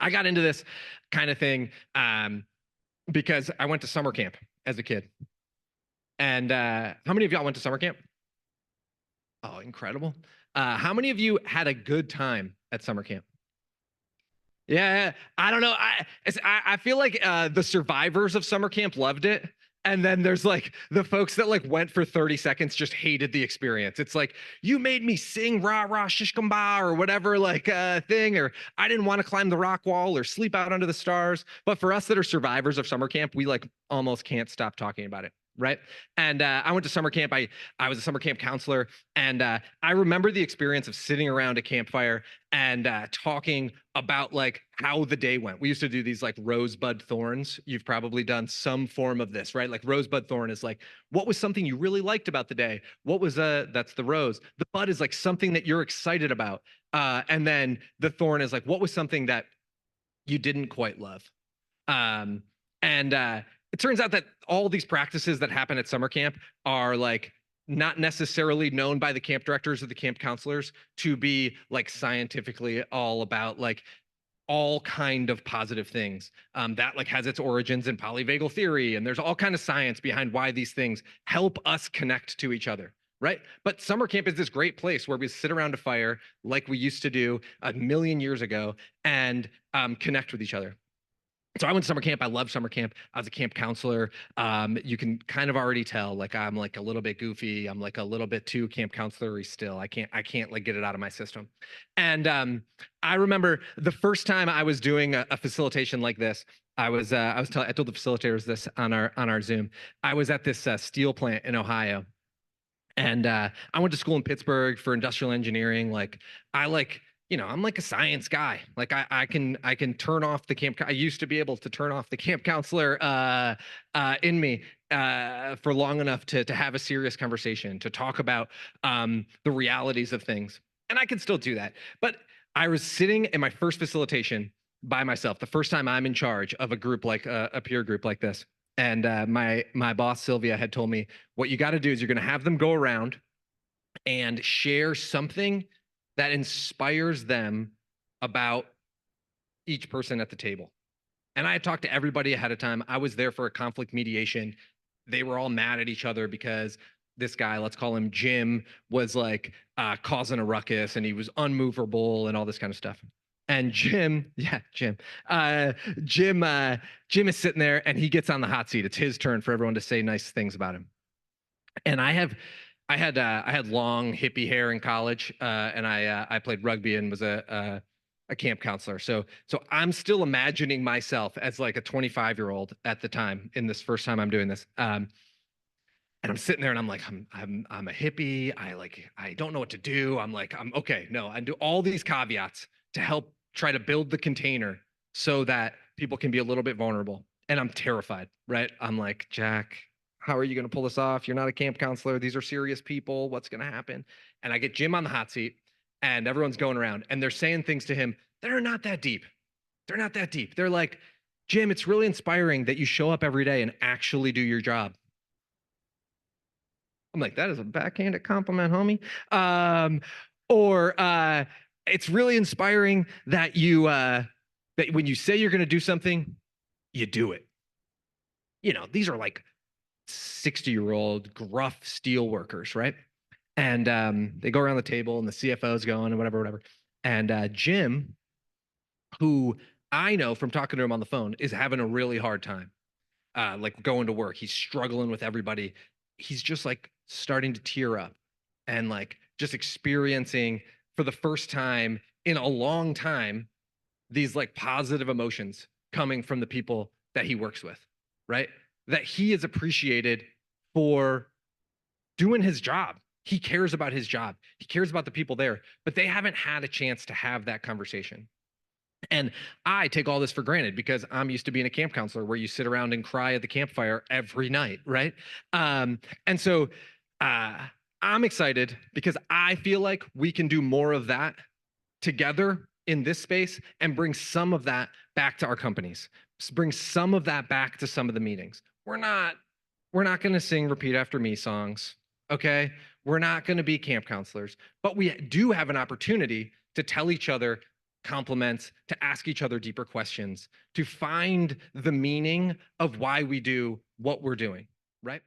I got into this kind of thing because I went to summer camp as a kid. And how many of y'all went to summer camp? Oh, incredible. How many of you had a good time at summer camp? Yeah, I don't know. I feel like the survivors of summer camp loved it. And then there's like the folks that like went for 30 seconds just hated the experience. It's like, you made me sing rah rah shishkamba or whatever like thing, or I didn't want to climb the rock wall or sleep out under the stars. But for us that are survivors of summer camp, we like almost can't stop talking about it. Right. And I went to summer camp. I was a summer camp counselor. And I remember the experience of sitting around a campfire and talking about like how the day went. We used to do these like rosebud thorns. You've probably done some form of this, right? Like rosebud thorn is like, what was something you really liked about the day? What was that's the rose. The bud is like something that you're excited about. And then the thorn is like, what was something that you didn't quite love? And it turns out that all these practices that happen at summer camp are like not necessarily known by the camp directors or the camp counselors to be like scientifically all about like all kind of positive things that like has its origins in polyvagal theory, and there's all kind of science behind why these things help us connect to each other, right? But summer camp is this great place where we sit around a fire like we used to do a million years ago and connect with each other. So I went to summer camp. I love summer camp. I was a camp counselor. You can kind of already tell, like I'm like a little bit goofy. I'm like a little bit too camp counselory still. I can't like get it out of my system. And I remember the first time I was doing a facilitation like this. I told the facilitators this on our Zoom. I was at this steel plant in Ohio, and I went to school in Pittsburgh for industrial engineering. Like I like, I'm like a science guy. Like I can turn off the camp. I used to be able to turn off the camp counselor in me for long enough to have a serious conversation, to talk about the realities of things. And I can still do that. But I was sitting in my first facilitation by myself, the first time I'm in charge of a group like a peer group like this. And my boss Sylvia had told me, what you got to do is you're going to have them go around and share something that inspires them about each person at the table. And I had talked to everybody ahead of time. I was there for a conflict mediation. They were all mad at each other because this guy, let's call him Jim, was like causing a ruckus and he was unmovable and all this kind of stuff. And Jim, yeah, Jim, Jim is sitting there and he gets on the hot seat. It's his turn for everyone to say nice things about him. And I had long hippie hair in college, and I played rugby and was a camp counselor. So I'm still imagining myself as like a 25-year-old at the time in this first time I'm doing this. And I'm sitting there and I'm like, I'm a hippie. I don't know what to do. I'm okay. No, I do all these caveats to help try to build the container so that people can be a little bit vulnerable. And I'm terrified, right? I'm like, Jack, how are you going to pull this off? You're not a camp counselor. These are serious people. What's going to happen? And I get Jim on the hot seat and everyone's going around and they're saying things to him that are not that deep. They're not that deep. They're like, Jim, it's really inspiring that you show up every day and actually do your job. I'm like, that is a backhanded compliment, homie. Or it's really inspiring that that when you say you're going to do something, you do it. These are like 60-year-old gruff steel workers, right? And they go around the table and the CFO's going and whatever. And Jim, who I know from talking to him on the phone, is having a really hard time, like going to work. He's struggling with everybody. He's just like starting to tear up and like just experiencing for the first time in a long time these like positive emotions coming from the people that he works with, right? That he is appreciated for doing his job. He cares about his job. He cares about the people there, but they haven't had a chance to have that conversation. And I take all this for granted because I'm used to being a camp counselor where you sit around and cry at the campfire every night, right? And so I'm excited because I feel like we can do more of that together in this space and bring some of that back to our companies. Bring some of that back to some of the meetings. We're not going to sing repeat after me songs, okay? We're not going to be camp counselors, but we do have an opportunity to tell each other compliments, to ask each other deeper questions, to find the meaning of why we do what we're doing, right?